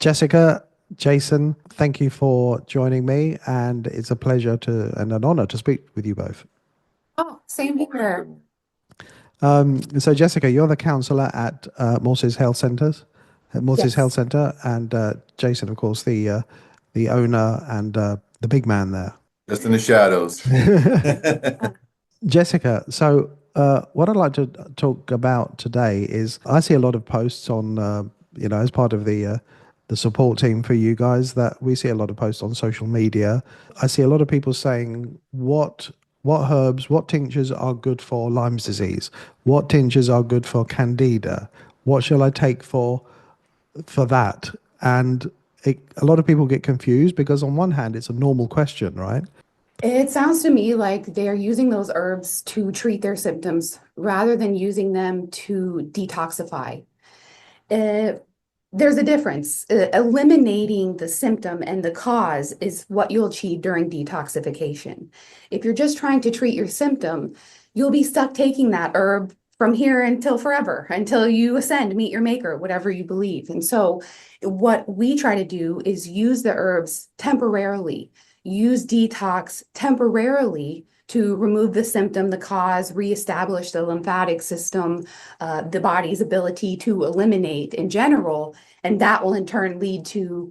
Jessica, Jason, thank you for joining me, and it's a pleasure and an honor to speak with you both. Oh, same here. So, Jessica, you're the counselor at Morse's Health Centers, at Morse's Health Yes. Center, and Jason, of course, the owner and the big man there. Just in the shadows. Uh, Jessica, so what I'd like to talk about today is I see a lot of posts on, as part of the support team for you guys, that we see a lot of posts on social media. I see a lot of people saying what herbs, what tinctures are good for Lyme's disease, what tinctures are good for Candida, what shall I take for that? And a lot of people get confused because on one hand, it's a normal question, right? It sounds to me like they're using those herbs to treat their symptoms rather than using them to detoxify. Uh, there's a difference. Eliminating the symptom and the cause is what you'll achieve during detoxification. If you're just trying to treat your symptom, you'll be stuck taking that herb from here until forever, until you ascend, meet your maker, whatever you believe. And so, what we try to do is use the herbs temporarily, use detox temporarily to remove the symptom, the cause, reestablish the lymphatic system, the body's ability to eliminate in general, and that will in turn lead to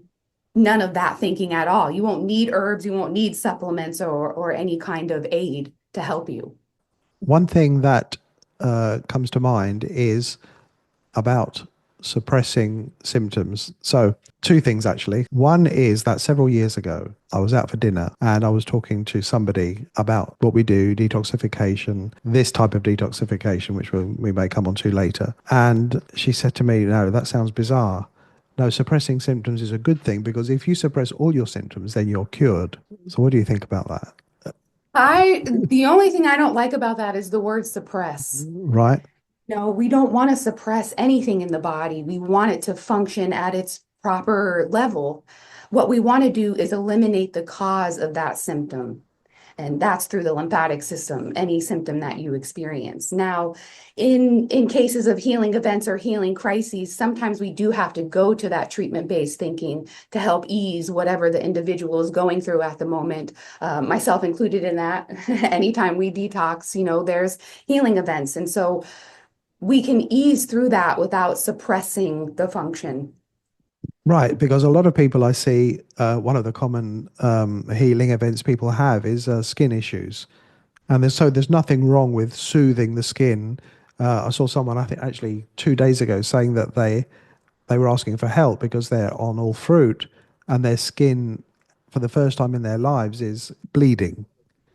none of that thinking at all. You won't need herbs, you won't need supplements or any kind of aid to help you. One thing that comes to mind is about suppressing symptoms. So, two things actually. One is that several years ago, I was out for dinner and I was talking to somebody about what we do, detoxification, this type of detoxification, which we may come on to later. And she said to me, no, that sounds bizarre. No, suppressing symptoms is a good thing because if you suppress all your symptoms, then you're cured. So, what do you think about that? The only thing I don't like about that is the word suppress. Right? No, we don't want to suppress anything in the body. We want it to function at its proper level. What we want to do is eliminate the cause of that symptom. And that's through the lymphatic system, any symptom that you experience. Now, in cases of healing events or healing crises, sometimes we do have to go to that treatment-based thinking to help ease whatever the individual is going through at the moment, myself included in that. Anytime we detox, there's healing events. And so we can ease through that without suppressing the function. Right, because a lot of people I see, one of the common healing events people have is skin issues, and there's nothing wrong with soothing the skin. I saw someone, I think actually 2 days ago, saying that they were asking for help because they're on all fruit, and their skin, for the first time in their lives, is bleeding.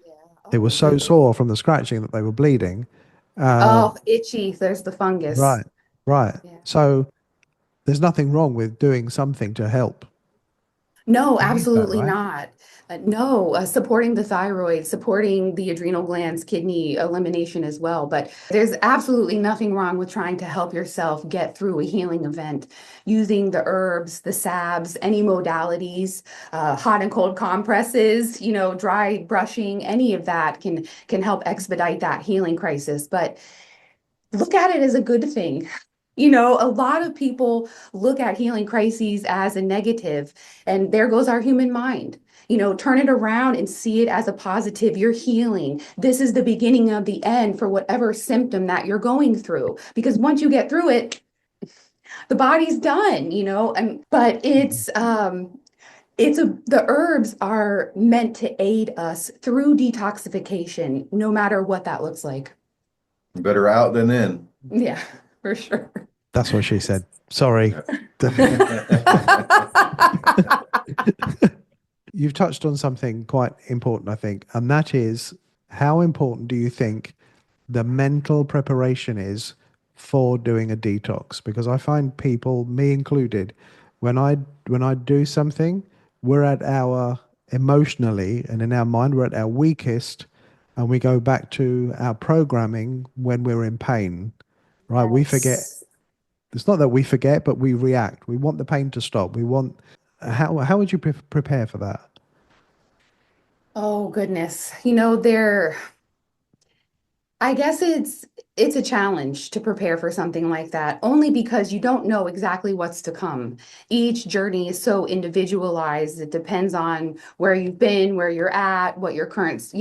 Yeah. It was Oh, so goodness. sore from the scratching that they were bleeding. Uh, Oh, itchy. There's the fungus. right, right. Yeah. So there's nothing wrong with doing something to help No, relieve that, absolutely right? not. No, supporting the thyroid, supporting the adrenal glands, kidney elimination as well. But there's absolutely nothing wrong with trying to help yourself get through a healing event using the herbs, the salves, any modalities, hot and cold compresses, dry brushing, any of that can help expedite that healing crisis. But look at it as a good thing. A lot of people look at healing crises as a negative, and there goes our human mind. Turn it around and see it as a positive. You're healing. This is the beginning of the end for whatever symptom that you're going through. Because once you get through it, the body's done, and but the herbs are meant to aid us through detoxification, no matter what that looks like. Better out than in. Yeah, for sure. That's what she said. Sorry. You've touched on something quite important, I think, and that is how important do you think the mental preparation is for doing a detox? Because I find people, me included, when I do something, we're at our emotionally and in our mind, we're at our weakest, and we go back to our programming when we're in pain, right? We forget. Yes. It's not that we forget, but we react. We want the pain to stop. We want. How would you prepare for that? Oh goodness. I guess it's a challenge to prepare for something like that, only because you don't know exactly what's to come. Each journey is so individualized. It depends on where you've been, where you're at, what your current,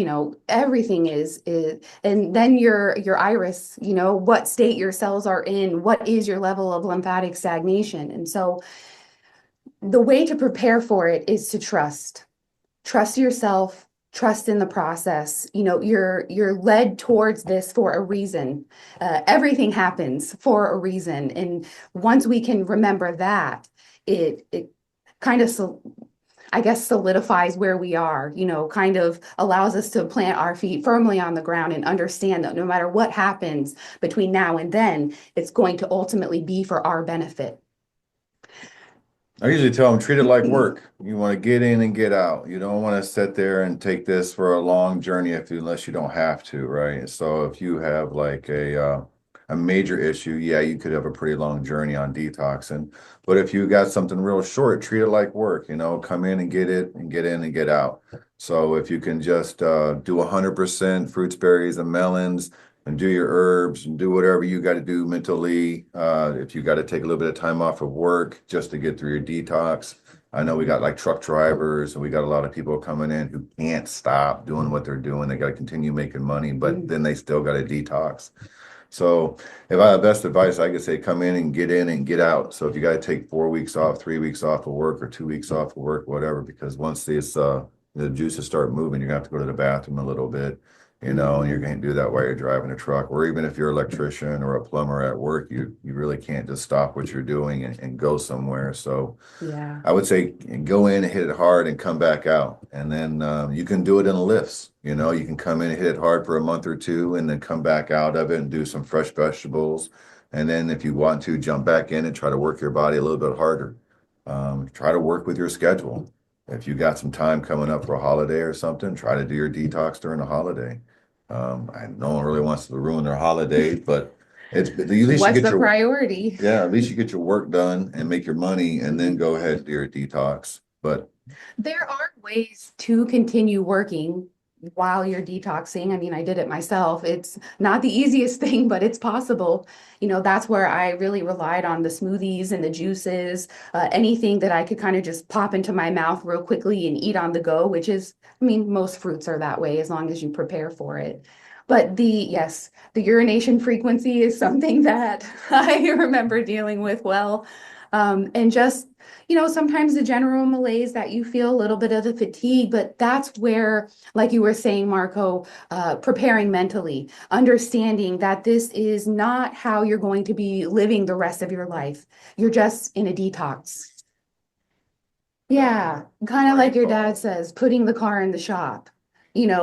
everything is, and then your iris, what state your cells are in, what is your level of lymphatic stagnation. And so the way to prepare for it is to trust yourself, trust in the process. You're led towards this for a reason. Everything happens for a reason, and once we can remember that, it kind of I guess solidifies where we are, kind of allows us to plant our feet firmly on the ground and understand that no matter what happens between now and then, it's going to ultimately be for our benefit. I usually tell them treat it like work. You want to get in and get out. You don't want to sit there and take this for a long journey unless you don't have to, right? So if you have like a major issue, yeah, you could have a pretty long journey on detoxing. But if you got something real short, treat it like work. Come in and get it, and get in and get out. So if you can just do 100% fruits, berries, and melons, and do your herbs and do whatever you got to do mentally. If you got to take a little bit of time off of work just to get through your detox. I know we got like truck drivers, and we got a lot of people coming in who can't stop doing what they're doing. They got to continue making money, but then they still got to detox. So if I have best advice, I could say come in and get out. So if you got to take 4 weeks off, 3 weeks off of work, or 2 weeks off of work, whatever, because once the juices start moving, you're gonna have to go to the bathroom a little bit, and you're going to do that while you're driving a truck, or even if you're an electrician or a plumber at work, you really can't just stop what you're doing and go somewhere. So Yeah. I would say go in and hit it hard and come back out. And then you can do it in lifts. You can come in and hit it hard for a month or two and then come back out of it and do some fresh vegetables. And then if you want to jump back in and try to work your body a little bit harder, try to work with your schedule. If you got some time coming up for a holiday or something, try to do your detox during the holiday. No one really wants to ruin their holiday, but at least you What's get the priority? at least you get your work done and make your money, and then go ahead and do your detox. But There are ways to continue working while you're detoxing. I mean, I did it myself. It's not the easiest thing, but it's possible. That's where I really relied on the smoothies and the juices, anything that I could kind of just pop into my mouth real quickly and eat on the go, which is, I mean, most fruits are that way as long as you prepare for it. But yes, the urination frequency is something that I remember dealing with well. And just sometimes the general malaise that you feel, a little bit of the fatigue, but that's where, like you were saying, Marco, preparing mentally, understanding that this is not how you're going to be living the rest of your life. You're just in a detox. Yeah, kind of like your dad says, putting the car in the shop.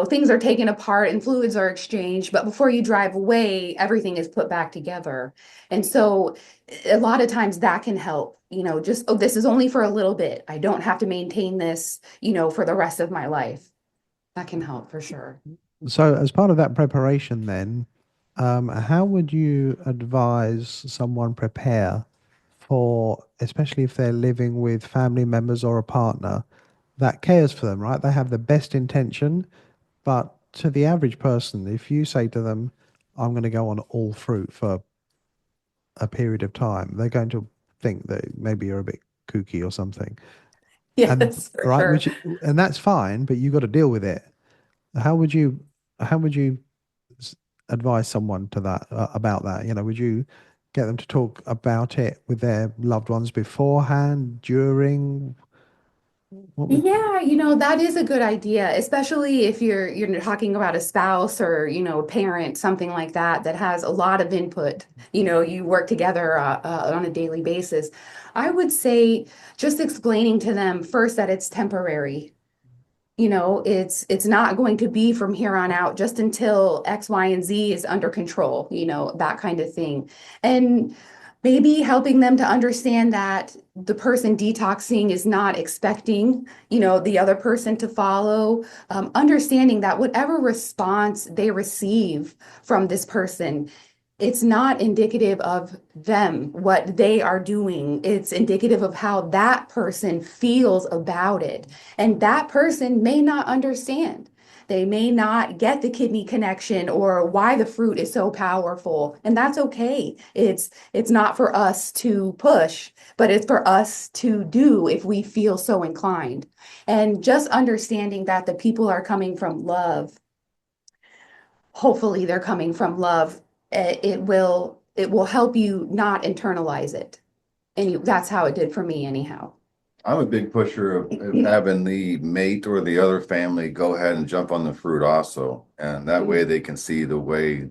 Things are taken apart and fluids are exchanged, but before you drive away, everything is put back together. And so a lot of times that can help, just, oh, this is only for a little bit. I don't have to maintain this, for the rest of my life. That can help for sure. So, as part of that preparation, then, how would you advise someone prepare for, especially if they're living with family members or a partner that cares for them, right? They have the best intention, but to the average person, if you say to them, I'm going to go on all fruit for a period of time, they're going to think that maybe you're a bit kooky or something. And Yes, for right, sure. and that's fine, but you got to deal with it. How would you advise someone to that about that? Would you get them to talk about it with their loved ones beforehand, during? What would Yeah, that is a good idea, especially if you're talking about a spouse or, a parent, something like that has a lot of input. You work together on a daily basis. I would say just explaining to them first that it's temporary. It's not going to be from here on out just until X, Y, and Z is under control, that kind of thing. And maybe helping them to understand that the person detoxing is not expecting, the other person to follow, understanding that whatever response they receive from this person, it's not indicative of them, what they are doing. It's indicative of how that person feels about it. And that person may not understand. They may not get the kidney connection or why the fruit is so powerful. And that's okay. It's not for us to push, but it's for us to do if we feel so inclined. And just understanding that the people are coming from love. Hopefully they're coming from love. It will help you not internalize it. And that's how it did for me anyhow. I'm a big pusher of having the mate or the other family go ahead and jump on the fruit also. And that way they can see the way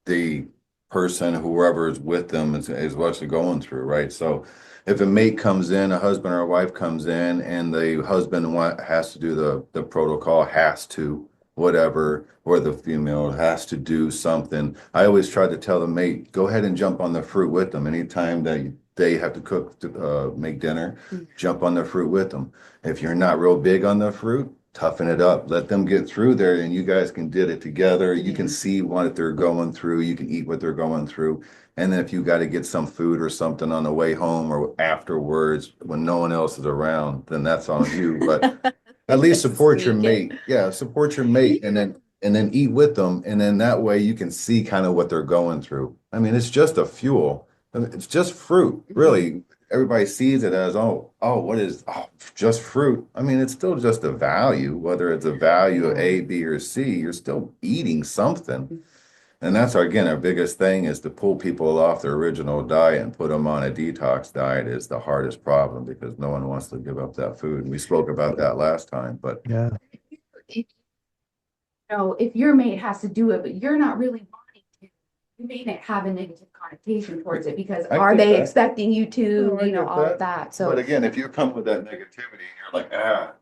the person, whoever is with them, is what's going through, right? So if a mate comes in, a husband or a wife comes in, and the husband has to do the protocol, has to, whatever, or the female has to do something, I always try to tell the mate, go ahead and jump on the fruit with them. Anytime that they have to cook, make dinner, jump on the fruit with them. If you're not real big on the fruit, toughen it up. Let them get through there, and you guys can did it together. You can see what they're going through. You can eat what they're going through. And then if you got to get some food or something on the way home or afterwards when no one else is around, then that's on you. But at least support your mate. Yeah, support your mate, and then eat with them. And then that way you can see kind of what they're going through. I mean, it's just a fuel. It's just fruit, really. Everybody sees it as, what is, just fruit. I mean, it's still just a value, whether it's a value of A, B, or C, you're still eating something. And that's our biggest thing is to pull people off their original diet and put them on a detox diet is the hardest problem because no one wants to give up that food. And we spoke about that last time, but Yeah. If your mate has to do it, but you're not really wanting to, you may not have a negative connotation towards it because are they expecting you to, all of that. So, but again, if you come with that negativity and you're like, at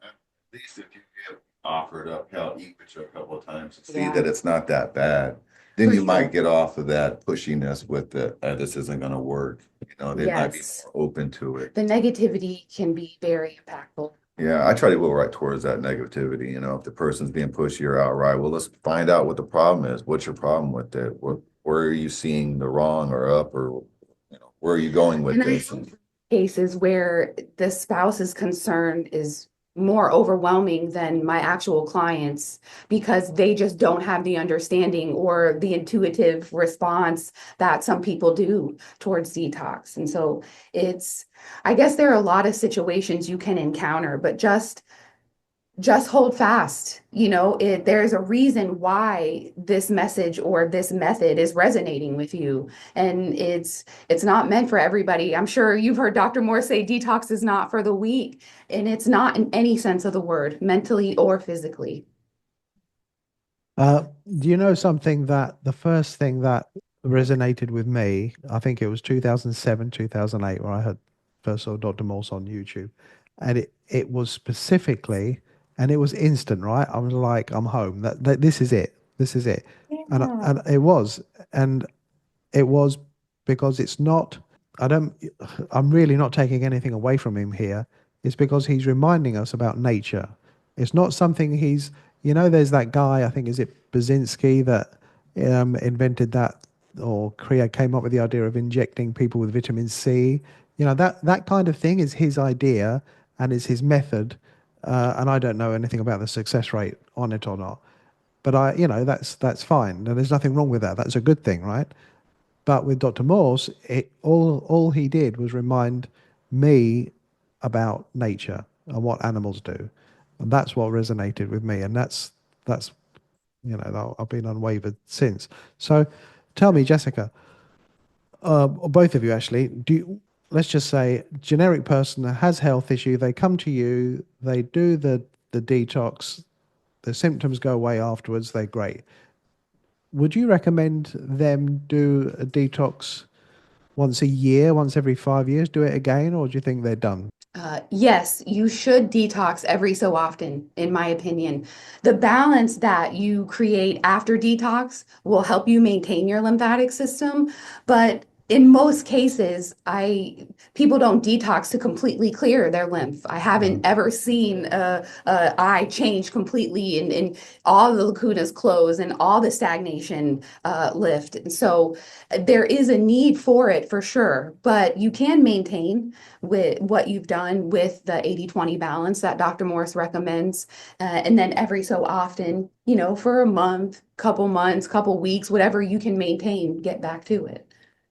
least if you get offered up, hell, eat with you a couple of times and see that it's not that bad, then you might get off of that pushiness with this isn't going to work. They might be more open to it. The negativity can be very impactful. Yeah, I try to go right towards that negativity. If the person's being pushy or outright, well, let's find out what the problem is. What's your problem with it? Where are you seeing the wrong or up, or where are you going with this? Cases where the spouse's concern is more overwhelming than my actual clients because they just don't have the understanding or the intuitive response that some people do towards detox. And so I guess there are a lot of situations you can encounter, but just hold fast. There's a reason why this message or this method is resonating with you. And it's not meant for everybody. I'm sure you've heard Dr. Morse say detox is not for the weak, and it's not in any sense of the word, mentally or physically. Do you know something that the first thing that resonated with me, I think it was 2007, 2008, where I had first saw Dr. Morse on YouTube. And it was specifically, and it was instant, right? I was like, I'm home. That this is it. This is it. Yeah. And it was. And it was because it's not, I'm really not taking anything away from him here. It's because he's reminding us about nature. It's not something there's that guy, I think, is it Brzezinski that invented that or came up with the idea of injecting people with vitamin C. That kind of thing is his idea and is his method. And I don't know anything about the success rate on it or not. But that's fine. And there's nothing wrong with that. That's a good thing, right? But with Dr. Morse, all he did was remind me about nature and what animals do. And that's what resonated with me. And that's I've been unwavered since. So tell me, Jessica, both of you actually, let's just say generic person that has health issue, they come to you, they do the detox, the symptoms go away afterwards, they're great. Would you recommend them do a detox once a year, once every 5 years, do it again, or do you think they're done? Yes, you should detox every so often, in my opinion. The balance that you create after detox will help you maintain your lymphatic system, but in most cases, I people don't detox to completely clear their lymph. I haven't Mhm. ever seen a eye change completely and all the lacunas close and all the stagnation lift. And so there is a need for it for sure, but you can maintain with what you've done with the 80-20 balance that Dr. Morse recommends. And then every so often, for a month, couple months, couple weeks, whatever you can maintain, get back to it.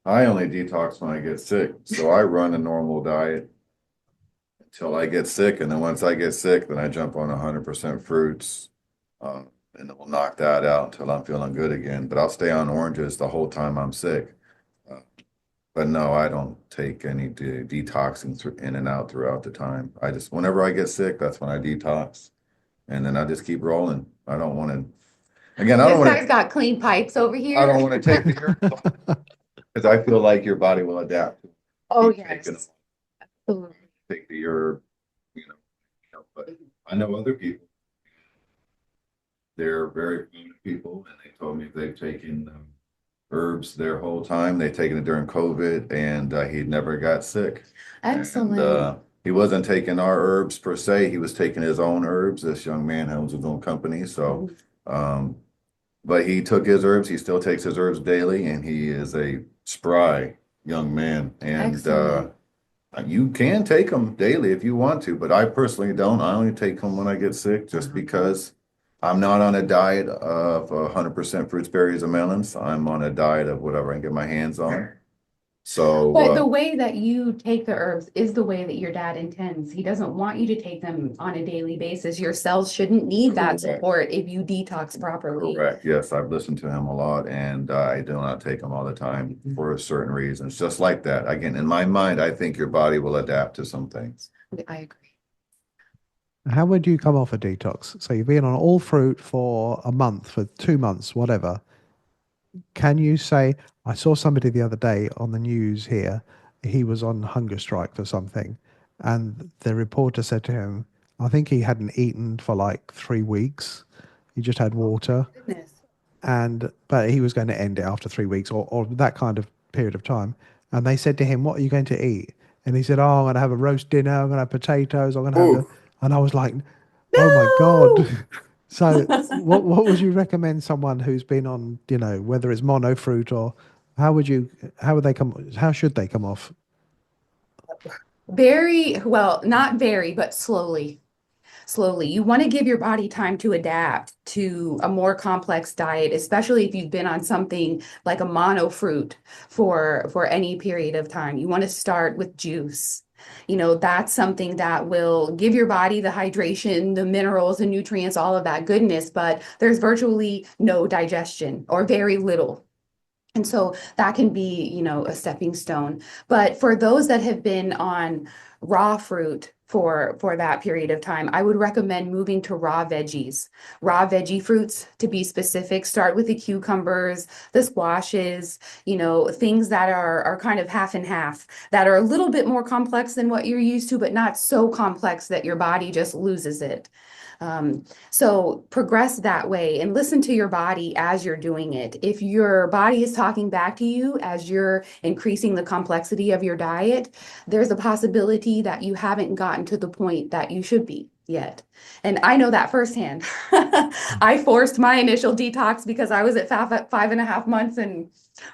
I only detox when I get sick, so I run a normal diet until I get sick, and then once I get sick, then I jump on 100% fruits, and it will knock that out until I'm feeling good again. But I'll stay on oranges the whole time I'm sick. Uh, but no, I don't take any detoxing in and out throughout the time. I just, whenever I get sick, that's when I detox, and then I just keep rolling. I don't want to, again, This guy's got clean pipes over I here. don't want to take the herbs because I feel like your body will adapt to Oh, keep taking them, yes. Absolutely. take the herb, but I know other people, they're very prominent people, and they told me they've taken herbs their whole time. They've taken it during COVID, and he never got sick. And Excellent. he wasn't taking our herbs per se. He was taking his own herbs. This young man owns his own company. So, Mhm. um, but he took his herbs. He still takes his herbs daily, and he is a spry young man. And Excellent. you can take them daily if you want to, but I personally don't. I only take them when I get sick just Uh-huh. because I'm not on a diet of 100% fruits, berries, and melons. I'm on a diet of whatever I can get my hands on. So, But the way that you take the herbs is the way that your dad intends. He doesn't want you to take them on a daily basis. Your cells shouldn't need that correct. support if you detox properly. Correct. Yes, I've listened to him a lot, and I do not take them all the time for certain reasons. Just like that. Again, in my mind, I think your body will adapt to some things. I agree. How would you come off a detox? So you've been on all fruit for a month, for 2 months, whatever. Can you say, I saw somebody the other day on the news here, he was on hunger strike for something, and the reporter said to him, I think he hadn't eaten for like 3 weeks. He just had Oh, water, goodness. and but he was going to end it after 3 weeks or that kind of period of time. And they said to him, what are you going to eat? And he said, oh, I'm going to have a roast dinner, I'm going to have potatoes, I'm going to have the, Oh, and I was like, oh my God. No. So what would you recommend someone who's been on, whether it's mono fruit or how would you how would they come how should they come off? Very well, not very, but slowly. Slowly. You want to give your body time to adapt to a more complex diet, especially if you've been on something like a mono fruit for any period of time. You want to start with juice. That's something that will give your body the hydration, the minerals, the nutrients, all of that goodness, but there's virtually no digestion or very little. And so that can be, a stepping stone. But for those that have been on raw fruit for that period of time, I would recommend moving to raw veggies, raw veggie fruits to be specific. Start with the cucumbers, the squashes, things that are kind of half and half, that are a little bit more complex than what you're used to, but not so complex that your body just loses it. So progress that way and listen to your body as you're doing it. If your body is talking back to you as you're increasing the complexity of your diet, there's a possibility that you haven't gotten to the point that you should be yet. And I know that firsthand. I forced my initial detox because I was at 5.5 months and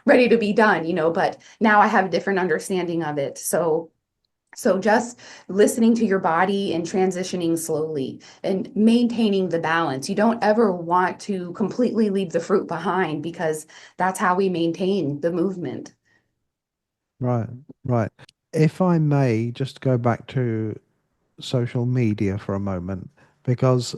ready to be done, but now I have a different understanding of it. So just listening to your body and transitioning slowly and maintaining the balance. You don't ever want to completely leave the fruit behind because that's how we maintain the movement. Right, right. If I may just go back to social media for a moment, because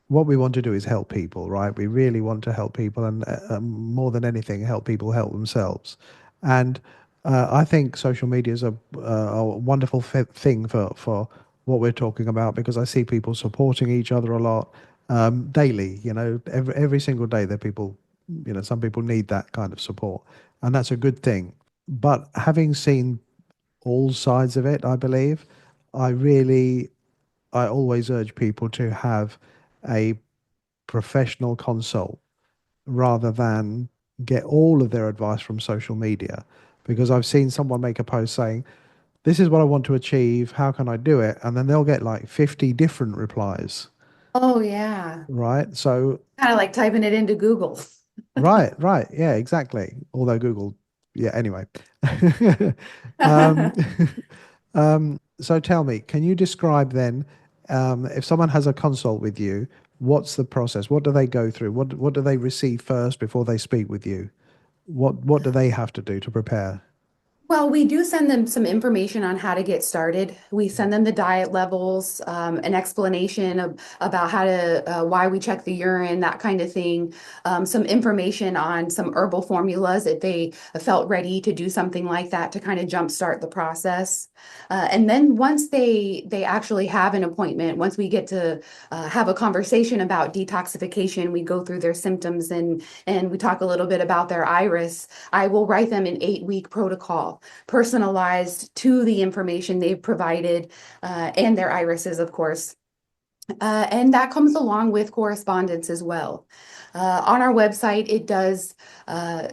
what we want to do is help people, right? We really want to help people, and more than anything, help people help themselves. And I think social media is a wonderful thing for what we're talking about because I see people supporting each other a lot daily. Every single day, that people, some people need that kind of support, and that's a good thing. But having seen all sides of it, I believe, I really, I always urge people to have a professional consult rather than get all of their advice from social media because I've seen someone make a post saying, this is what I want to achieve. How can I do it? And then they'll get like 50 different replies, Oh, yeah. right? So, Kind of like typing it into Google. right, right. Yeah, exactly. Although Google, yeah, anyway. um, so tell me, can you describe then, if someone has a consult with you, what's the process? What do they go through? What do they receive first before they speak with you? What do they have to do to prepare? Well, we do send them some information on how to get started. We send them the diet levels, an explanation about how to, why we check the urine, that kind of thing. Some information on some herbal formulas if they felt ready to do something like that to kind of jumpstart the process. And then once they actually have an appointment, once we get to have a conversation about detoxification, we go through their symptoms and we talk a little bit about their iris. I will write them an 8-week protocol, personalized to the information they've provided, and their irises, of course. And that comes along with correspondence as well. On our website, it does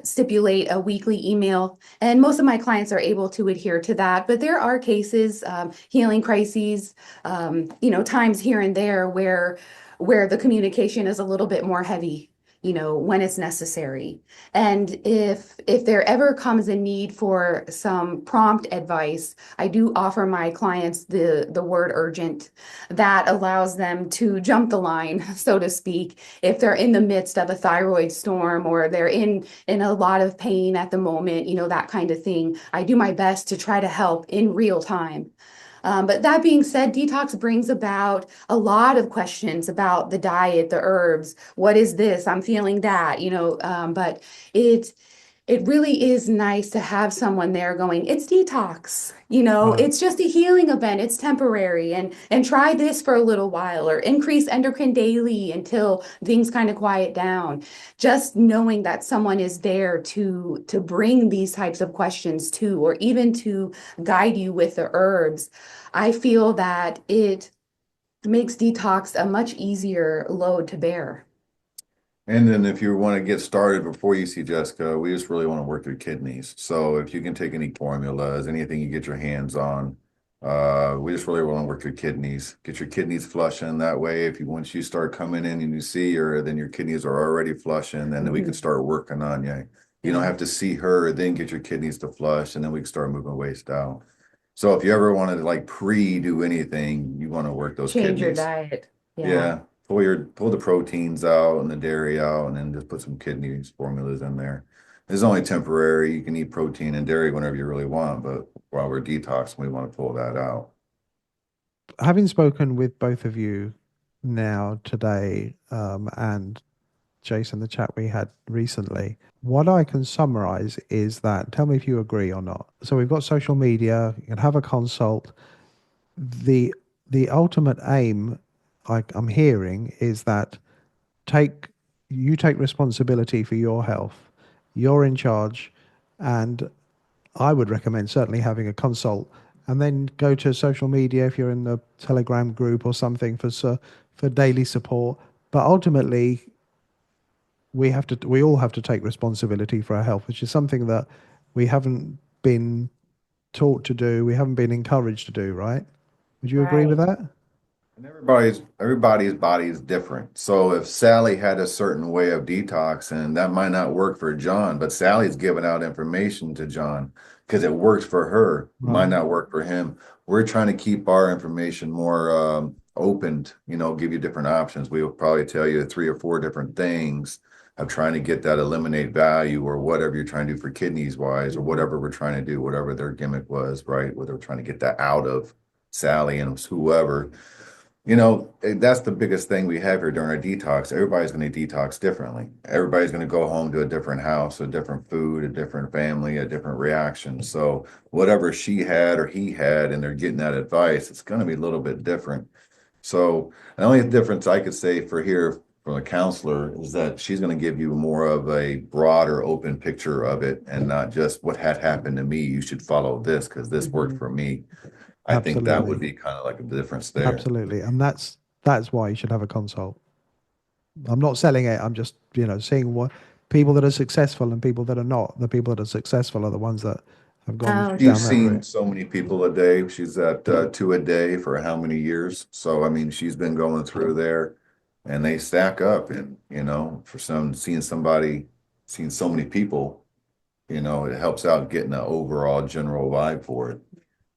stipulate a weekly email, and most of my clients are able to adhere to that. But there are cases, healing crises, times here and there where the communication is a little bit more heavy, when it's necessary. And if there ever comes a need for some prompt advice, I do offer my clients the word urgent. That allows them to jump the line, so to speak, if they're in the midst of a thyroid storm or they're in a lot of pain at the moment, that kind of thing. I do my best to try to help in real time. But that being said, detox brings about a lot of questions about the diet, the herbs. What is this? I'm feeling that, but it it really is nice to have someone there going, it's detox, Right. it's just a healing event, it's temporary, and try this for a little while or increase endocrine daily until things kind of quiet down. Just knowing that someone is there to bring these types of questions to, or even to guide you with the herbs, I feel that it makes detox a much easier load to bear. And then if you want to get started before you see Jessica, we just really want to work your kidneys. So if you can take any formulas, anything you get your hands on, we just really want to work your kidneys, get your kidneys flushing. That way, if you once you start coming in and you see her, then your kidneys are already flushing, and then we can Mhm. start working on you. You don't Yeah. have to see her, then get your kidneys to flush, and then we can start moving waste out. So if you ever wanted to like pre-do anything, you want to work those Change your kidneys. diet. Yeah. Yeah, pull the proteins out and the dairy out, and then just put some kidneys formulas in there. It's only temporary. You can eat protein and dairy whenever you really want, but while we're detoxing, we want to pull that out. Having spoken with both of you now today, and Jason, the chat we had recently, what I can summarize is that, tell me if you agree or not. So we've got social media, you can have a consult. The the ultimate aim I'm hearing is that take you take responsibility for your health. You're in charge, and I would recommend certainly having a consult, and then go to social media if you're in the Telegram group or something for daily support. But ultimately, we all have to take responsibility for our health, which is something that we haven't been taught to do, we haven't been encouraged to do, right? Would you agree with Right. And that? everybody's body is different. So if Sally had a certain way of detoxing, that might not work for John, but Sally's giving out information to John because it works for her. It might Right. not work for him. We're trying to keep our information more opened, give you different options. We will probably tell you 3 or 4 different things of trying to get that eliminate value or whatever you're trying to do for kidneys wise or whatever we're trying to do, whatever their gimmick was, right? Whether we're trying to get that out of Sally and whoever. That's the biggest thing we have here during our detox. Everybody's going to detox differently. Everybody's going to go home to a different house, a different food, a different family, a different reaction. So whatever she had or he had, and they're getting that advice, it's going to be a little bit different. So the only difference I could say for here from a counselor is that she's going to give you more of a broader, open picture of it and not just what had happened to me. You should follow this because this worked Mhm. for me. I think that would Absolutely. be kind of like a difference there. Absolutely. And that's why you should have a consult. I'm not selling it. I'm just, seeing what people that are successful and people that are not. The people that are successful are the ones that have gone Oh, She's down that seen route. so many people a day. She's at two a day for how many years? So I mean, she's been going through there, and they stack up. And for seeing so many people, it helps out getting an overall general vibe for it.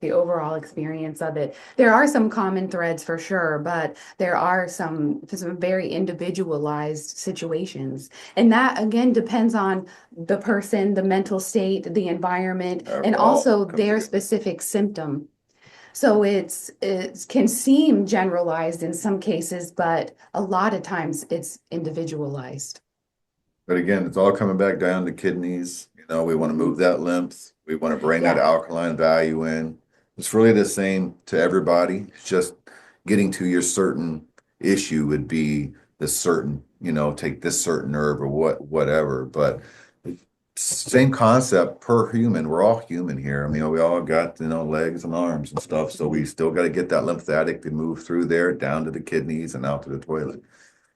the overall experience of it. There are some common threads for sure, but there are some very individualized situations. And that again depends on the person, the mental state, the environment, and All also comes their together. specific symptom. So it can seem generalized in some cases, but a lot of times it's individualized. But again, it's all coming back down to kidneys. We want to move that lymph. We want to bring that Yeah. alkaline value in. It's really the same to everybody. It's just getting to your certain issue would be the certain, take this certain herb or whatever. But same concept per human. We're all human here. I mean, we all got, legs and arms and stuff. So we still got to get that lymphatic to move through there, down to the kidneys and out to the toilet.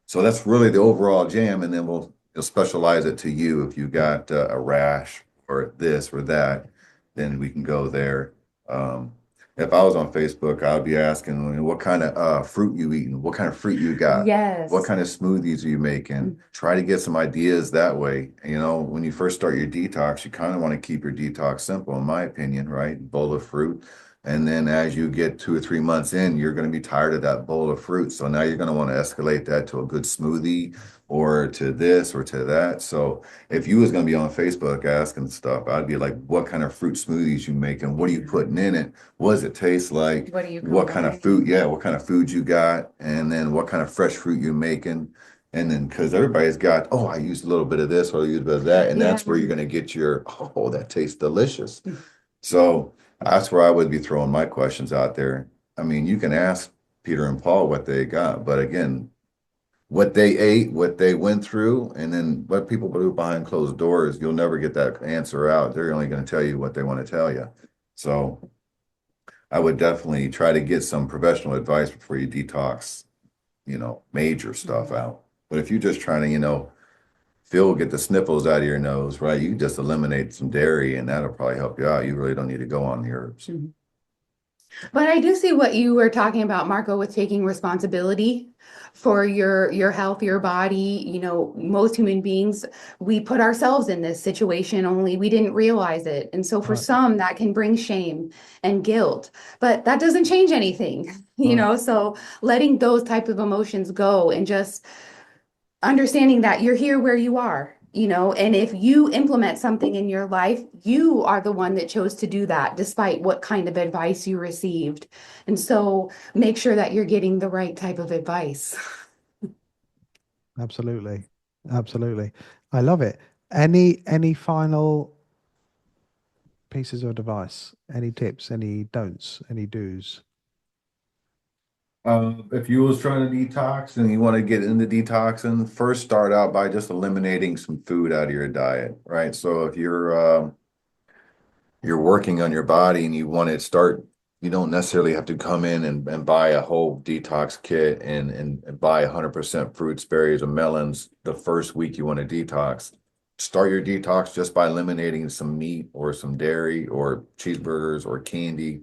So that's really the overall jam, and then you'll specialize it to you. If you got a rash or this or that, then we can go there. Um, if I was on Facebook, I'd be asking what kind of fruit you eating, what kind of fruit you got, what Yes. kind of smoothies are you making. Try to get some ideas that way. When you first start your detox, you kind of want to keep your detox simple, in my opinion, right? Bowl of fruit. And then as you get 2 or 3 months in, you're going to be tired of that bowl of fruit. So now you're going to want to escalate that to a good smoothie or to this or to that. So if you was going to be on Facebook asking stuff, I'd be like, what kind of fruit smoothies you making? What are you putting in it? What does it taste like? What are you What kind of combining? food? Yeah, what kind of food you got? And then what kind of fresh fruit you making? And then because everybody's got, oh, I used a little bit of this or I used a bit of that. And Yeah. that's where you're going to get your, oh, that tastes delicious. So that's where I would be throwing my questions out there. I mean, you can ask Peter and Paul what they got, but again, what they ate, what they went through, and then what people do behind closed doors, you'll never get that answer out. They're only going to tell you what they want to tell you. So I would definitely try to get some professional advice before you detox, major stuff out. But if you're just trying to, get the sniffles out of your nose, right? You just eliminate some dairy and that'll probably help you out. You really don't need to go on the herbs. Mhm. But I do see what you were talking about, Marco, with taking responsibility for your health, your body. Most human beings, we put ourselves in this situation, only we didn't realize it. And so for Right. some, that can bring shame and guilt, but that doesn't change anything, Right. So letting those type of emotions go and just understanding that you're here where you are, and if you implement something in your life, you are the one that chose to do that, despite what kind of advice you received. And so make sure that you're getting the right type of advice. Absolutely. Absolutely. I love it. Any final pieces of advice? Any tips? Any don'ts? Any do's? If you was trying to detox and you want to get into detoxing, first start out by just eliminating some food out of your diet, right? So if you're working on your body and you want to start, you don't necessarily have to come in and buy a whole detox kit and buy 100% fruits, berries, and melons the first week you want to detox. Start your detox just by eliminating some meat or some dairy or cheeseburgers or candy,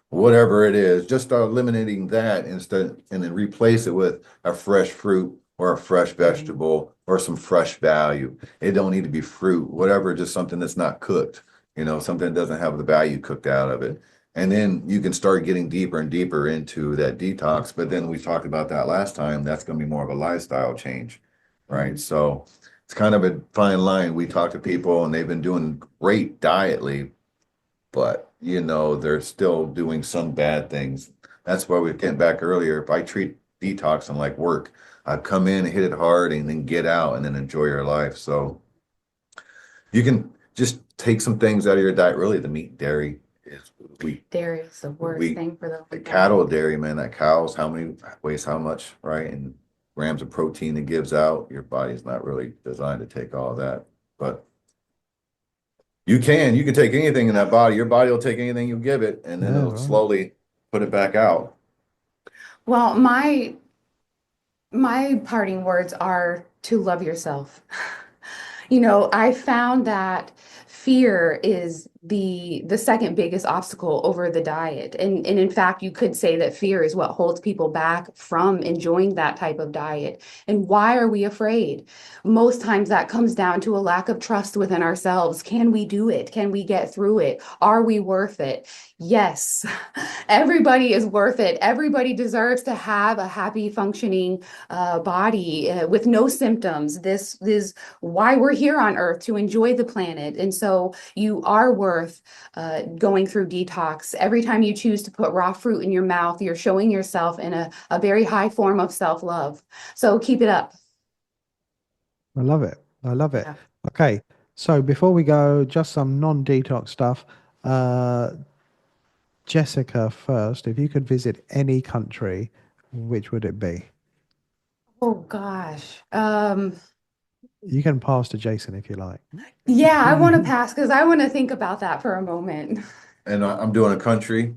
whatever it is. Just start eliminating that instead and then replace it with a fresh fruit or a fresh vegetable or some fresh value. It don't need to be fruit, whatever, just something that's not cooked, something that doesn't have the value cooked out of it. And then you can start getting deeper and deeper into that detox. But then we talked about that last time. That's going to be more of a lifestyle change, right? So it's kind of a fine line. We talk to people and they've been doing great dietly, but they're still doing some bad things. That's why we getting back earlier. If I treat detoxing like work, I come in, hit it hard, and then get out and then enjoy your life. So you can just take some things out of your diet. Really, the meat, dairy is we Dairy is the worst thing for the the cattle body. dairy, man. That cow's how many weighs how much, right? And grams of protein it gives out. Your body's not really designed to take all that, but you can take anything in that body. Your body will take anything you give it, and then Yeah, it'll right. slowly put it back out. Well, my parting words are to love yourself. I found that fear is the second biggest obstacle over the diet. And in fact, you could say that fear is what holds people back from enjoying that type of diet. And why are we afraid? Most times that comes down to a lack of trust within ourselves. Can we do it? Can we get through it? Are we worth it? Yes, everybody is worth it. Everybody deserves to have a happy, functioning body with no symptoms. This is why we're here on Earth, to enjoy the planet. And so you are worth going through detox. Every time you choose to put raw fruit in your mouth, you're showing yourself in a very high form of self-love. So keep it up. I love it. I love it. Yeah. Okay. So before we go, just some non-detox stuff. Uh, Jessica, first, if you could visit any country, which would it be? Oh gosh. You can pass to Jason if you like. Yeah, I want to pass because I want to think about that for a moment. And I'm doing a country.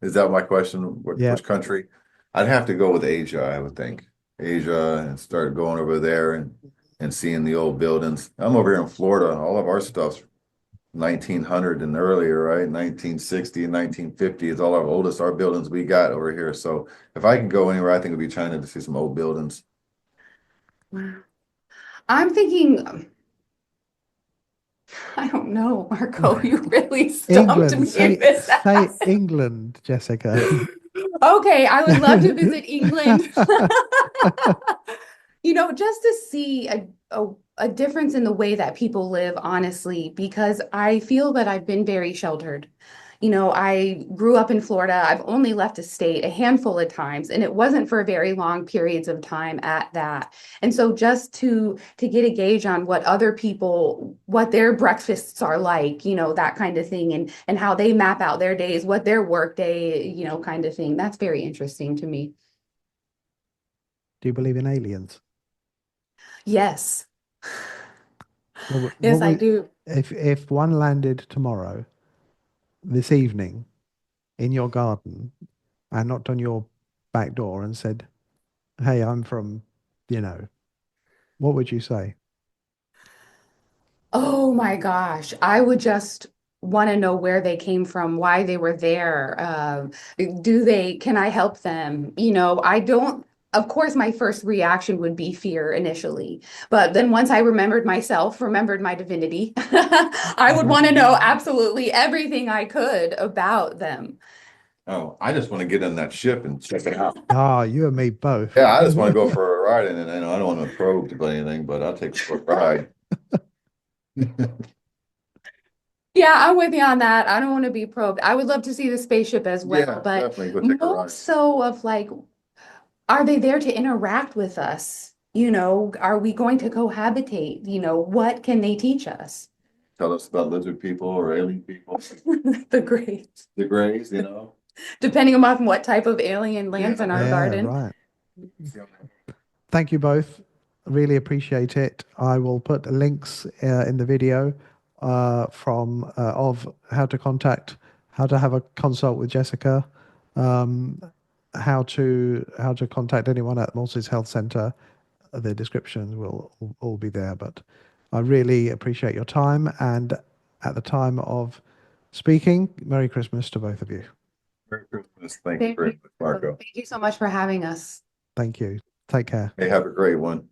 Is that my question? Yeah. Which country? I'd have to go with Asia, I would think. Asia, and start going over there and seeing the old buildings. I'm over here in Florida. All of our stuff's 1900 and earlier, right? 1960 and 1950 is all our oldest, our buildings we got over here. So if I can go anywhere, I think it'd be China to see some old buildings. Wow. I'm thinking, I don't know, Marco, you really stumped England. me in this. Say England, Jessica. Okay, I would love to visit England. Just to see a difference in the way that people live, honestly, because I feel that I've been very sheltered. I grew up in Florida. I've only left the state a handful of times, and it wasn't for very long periods of time at that. And so just to get a gauge on what other people, what their breakfasts are like, that kind of thing, and how they map out their days, what their work day, kind of thing. That's very interesting to me. Do you believe in aliens? Yes. What Yes, I would do. if one landed tomorrow, this evening, in your garden and knocked on your back door and said, "Hey, I'm from, you know," what would you say? Oh my gosh. I would just want to know where they came from, why they were there. Can I help them? I don't, of course, my first reaction would be fear initially. But then once I remembered myself, remembered my divinity, I would want to know absolutely everything I could about them. Oh, I just want to get on that ship and check it out. Ah, you and me both. Yeah, I just want to go for a ride, and I don't want to probe to anything, but I'll take a ride. Yeah, I'm with you on that. I don't want to be probed. I would love to see the spaceship as Yeah, well, but definitely go take a more ride. so of like, are they there to interact with us? Are we going to cohabitate? What can they teach us? Tell us about lizard people or alien people. The great. The Greys. Depending on what type of alien lands in our Yeah, garden. right. Thank you both. Really appreciate it. I will put links in the video from of how to have a consult with Jessica, um, how to contact anyone at Morse's Health Centre. The descriptions will all be there. But I really appreciate your time, and at the time of speaking, Merry Christmas to both of you. Merry Christmas. Thank you Thank very you. much, Marco. Thank you so much for having us. Thank you. Take care. Hey, have a great one.